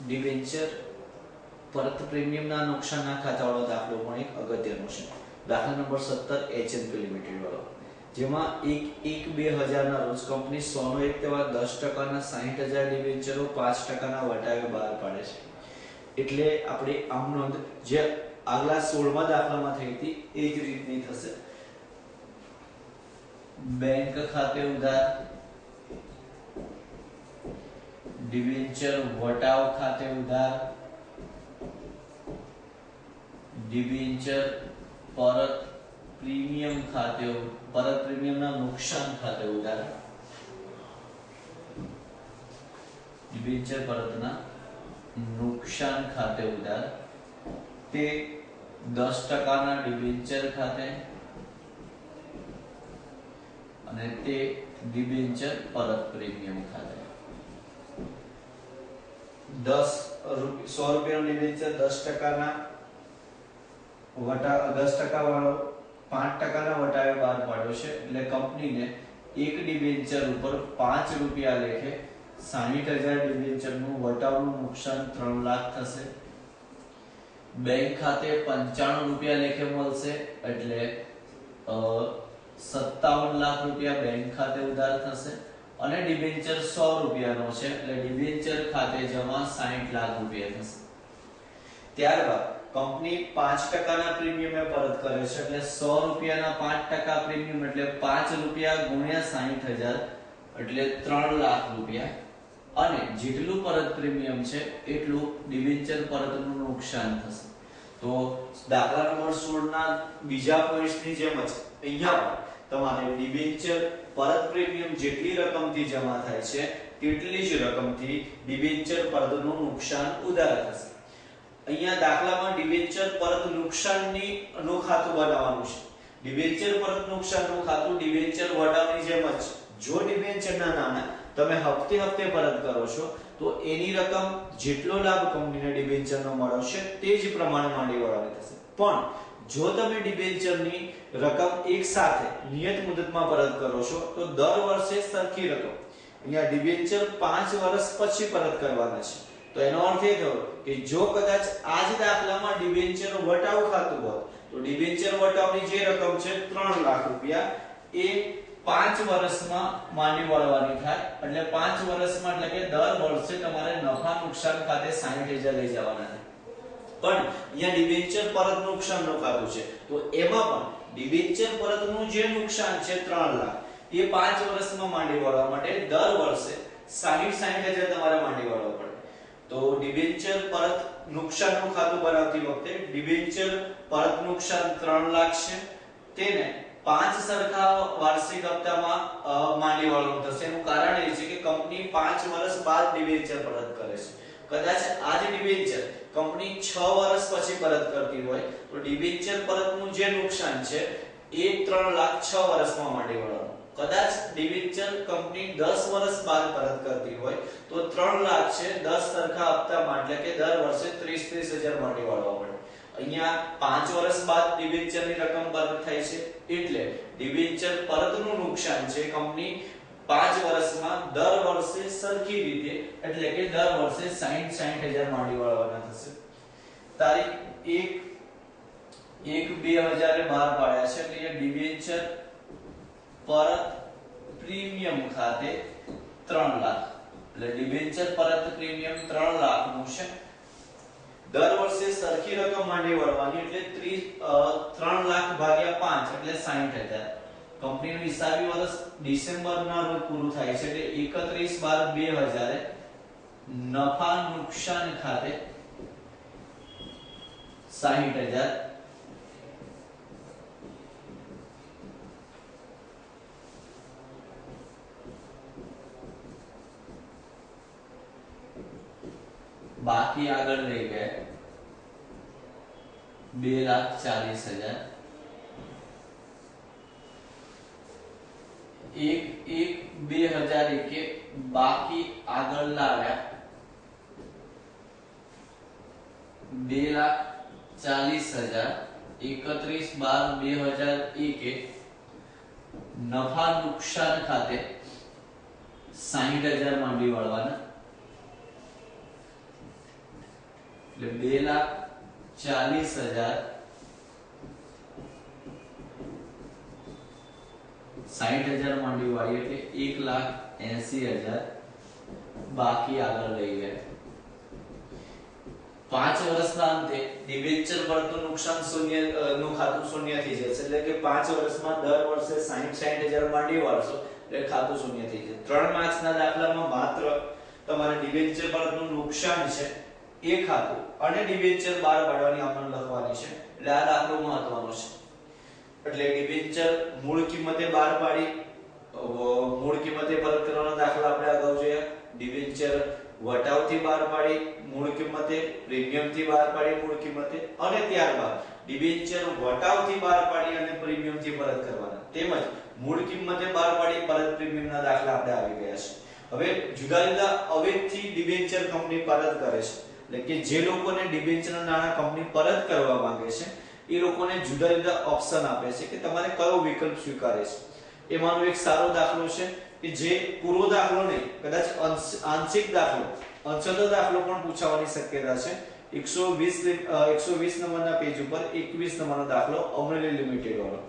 Debenture પરત પ્રીમિયમના નુકસાનના ખાતાવાળો દાખલો પણ એક અગત્યનો છે. દાખલા નંબર 17 એચએનપી લિમિટેડ વાળો, જેમાં 1/1/2000 ના રોજ કંપની 100 નો 1 તેવા 10% ના 60000 ડિબેન્ચરો 5% ના વટાવે બહાર પાડે છે. એટલે આપણે આમ નોંધ જે આગલા 16મા દાખલામાં થઈ હતી એ જ રીતની થશે. બેંક ખાતે ઉધાર, ડિબેન્ચર વટાવ ખાતે ઉધાર, ડિબેન્ચર પરત પ્રીમિયમ ખાતે પરત પ્રીમિયમના નુકસાન ખાતે ઉધાર, ડિબેન્ચર પરતના નુકસાન ખાતે ઉધાર તે 10% ના ડિબેન્ચર ખાતે અને તે ડિબેન્ચર પરત પ્રીમિયમ ખાતે. 100 રૂપિયાનો ડિબેન્ચર 10% ના 10% વાળો 5% ના વટાવે બહાર પાડ્યો છે. એટલે કંપનીને એક ડિબેન્ચર ઉપર 5 રૂપિયા લેખે 60000 ડિબેન્ચરનું વટાવનું નુકસાન 3 લાખ થશે. બેંક ખાતે 95 રૂપિયા લેખે મળશે એટલે 57 લાખ રૂપિયા બેંક ખાતે ઉધાર થશે. અને ડિબેન્ચર 100 રૂપિયાનો છે એટલે ડિબેન્ચર ખાતે જમા 60 લાખ રૂપિયા થશે. ત્યારબાદ કંપની 5% ના પ્રીમિયમે પરત કરે છે એટલે 100 રૂપિયાના 5% પ્રીમિયમ એટલે 5 રૂપિયા ગુણ્યા 60000 એટલે 3 લાખ રૂપિયા. અને જેટલું પરત પ્રીમિયમ છે એટલું ડિબેન્ચર પરતનું નુકસાન થશે. તો દાખલા નંબર 16 ના બીજા પોઈન્ટની જેમ જ અહીંયા તમારે ડિબેન્ચર પરત પ્રીમિયમ જેટલી રકમથી જમા થાય છે તેટલી જ રકમથી ડિબેન્ચર પરતનું નુકસાન ઉધાર થશે. અહીંયા દાખલામાં ડિબેન્ચર પરત નુકસાનની નું ખાતું બનાવવાનું છે. ડિબેન્ચર પરત નુકસાનનું ખાતું ડિબેન્ચર વટાવની જેમ જ જો ડિબેન્ચરના નામે તમે હપ્તે હપ્તે પરત કરો છો તો એની રકમ જેટલો લાભ કંપનીને ડિબેન્ચરનો મળશે તે જ પ્રમાણે માંડી વળવાની થશે. પણ જો તમે ડિબેન્ચરની રકમ એક સાથે નિયત મુદતમાં પરત કરો છો તો દર વર્ષે સરખી રકમ અહીંયા ડિબેન્ચર 5 વર્ષ પછી પરત કરવાના છે. તો એનો અર્થ એ થયો કે જો કદાચ આ જ દાખલામાં ડિબેન્ચર વટાવ ખાતું હોત તો ડિબેન્ચર વટાવની જે રકમ છે 3 લાખ રૂપિયા એ 5 વર્ષમાં માંડી વળવાની થાય. એટલે 5 વર્ષમાં એટલે કે દર વર્ષે તમારે નફા નુકસાન ખાતે 60000 લઈ જવાના થાય. પણ અહીંયા ડિબેન્ચર પરત નુકસાનનું ખાતું છે તો એમાં પણ ડિબેન્ચર પરતનું જે નુકસાન છે 3 લાખ એ 5 વર્ષમાં માંડી વળવા માટે દર વર્ષે 60000 તમારે માંડી વળવા પડે. તો ડિબેન્ચર પરત નુકસાનનું ખાતું બનાવતી વખતે ડિબેન્ચર પરત નુકસાન 3 લાખ છે તેને 5 સરખા વાર્ષિક હપ્તામાં માંડી વળવાનું થશે. એનું કારણ એ છે કે કંપની 5 વર્ષ બાદ ડિબેન્ચર પરત કરે છે. કદાચ આ જ ડિબેન્ચર કંપની 6 વર્ષ પછી પરત કરતી હોય તો ડિબેન્ચર પરતનું જે નુકસાન છે એ 3 લાખ 6 વર્ષમાં માંડી વળવાનું. કદાચ ડિબેન્ચર કંપની 10 વર્ષ બાદ પરત કરતી હોય તો 3 લાખ છે 10 સરખા હપ્તામાં એટલે કે દર વર્ષે 30,000 માંડી વળવા પડે. અહીંયા 5 વર્ષ બાદ ડિબેન્ચરની રકમ પરત થાય છે એટલે ડિબેન્ચર પરતનું નુકસાન છે કંપની 5 વર્ષમાં દર વર્ષે સરખી રીતે એટલે કે દર વર્ષે 60,000 માંડી વળવાના થશે. તારીખ 1/1/2000 બહાર પાડ્યા છે એટલે ડિબેન્ચર પરત પ્રીમિયમ ખાતે 3 લાખ એટલે ડિબેન્ચર પરત પ્રીમિયમ 3 લાખ નું છે. દર વર્ષે સરખી રકમ માંડી વળવાની એટલે 3 લાખ ભાગ્યા 5 એટલે 60,000. કંપનીનું હિસાબી વર્ષ ડિસેમ્બરના રોજ પૂરું થાય છે એટલે 31/12/2000 નફા નુકસાન ખાતે 60,000 બાકી આગળ લઈ ગયા 2,40,000 1/1/2001 બાકી આગળ લાવ્યા 2,40,000 31/12/2001 નફા નુકસાન ખાતે 60,000 માંડી વળવાના. એટલે 2,40,000 60,000 માં ડિવાઈડ એટલે 1,80,000 બાકી આગળ લઈ ગયા. 5 વર્ષના અંતે ડિબેન્ચર પરનું નુકસાન શૂન્ય નું ખાતું શૂન્ય થઈ જશે. એટલે કે 5 વર્ષમાં દર વર્ષે 60,000 માં ડિવાળશો એટલે ખાતું શૂન્ય થઈ જશે. 3 માર્ક્સના દાખલામાં માત્ર તમારે ડિબેન્ચર પરનું નુકસાન છે એ ખાતું અને ડિબેન્ચર બહાર પાડવાની આમણ લખવાની છે. એટલે આ દાખલો મહત્વનો છે. એટલે ડિબેન્ચર મૂળ કિંમતે બહાર પાડી મૂળ કિંમતે પરત કરવાનો દાખલા આપણે અગાઉ જોયા. ડિબેન્ચર વટાવથી બહાર પાડી મૂળ કિંમતે, પ્રીમિયમથી બહાર પાડી મૂળ કિંમતે, અને ત્યારબાદ ડિબેન્ચર વટાવથી બહાર પાડી અને પ્રીમિયમથી પરત કરવાના, તેમજ મૂળ કિંમતે બહાર પાડી પરત પ્રીમિયમના દાખલા આપણે આવી ગયા છે. હવે જુદા જુદા અવેજથી ડિબેન્ચર કંપની પરત કરે છે. એટલે કે જે લોકોને ડિબેન્ચરના નાણાં કંપની પરત કરવા માંગે છે એ લોકોને જુદા જુદા ઓપ્શન આપે છે કે તમારે કયો વિકલ્પ સ્વીકારે છે. એમાંનો એક સારો દાખલો છે કે જે પૂરો દાખલો નહીં, કદાચ આંશિક દાખલો, અંશતઃ દાખલો પણ પૂછાવાની શક્યતા છે. 120 નંબરના પેજ ઉપર 21 નંબરનો દાખલો અમરેલી લિમિટેડ વાળો.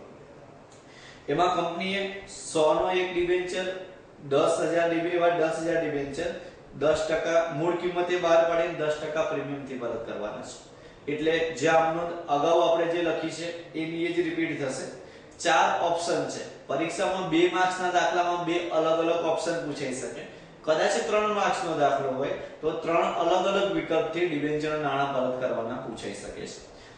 એમાં કંપનીએ 100 નો એક ડિબેન્ચર, 10,000 ડિબેન્ચર 10% મૂળ કિંમતે બહાર પાડીને 10% પ્રીમિયમથી પરત કરવાના છે. એટલે જે આમનો અગાઉ આપણે જે લખી છે એની એ જ રિપીટ થશે. 4 ઓપ્શન છે. પરીક્ષામાં 2 માર્ક્સના દાખલામાં 2 અલગ અલગ ઓપ્શન પૂછાઈ શકે. કદાચ 3 માર્ક્સનો દાખલો હોય તો 3 અલગ અલગ વિકલ્પથી ડિબેન્ચરના નાણાં પરત કરવાના પૂછાઈ શકે છે.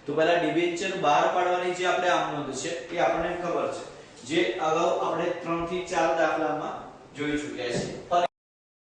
તો પહેલા ડિબેન્ચર બહાર પાડવાની જે આપણે આમનોંધ છે એ આપણને ખબર છે, જે અગાઉ આપણે 3 થી 4 દાખલામાં જોઈ ચૂક્યા છીએ.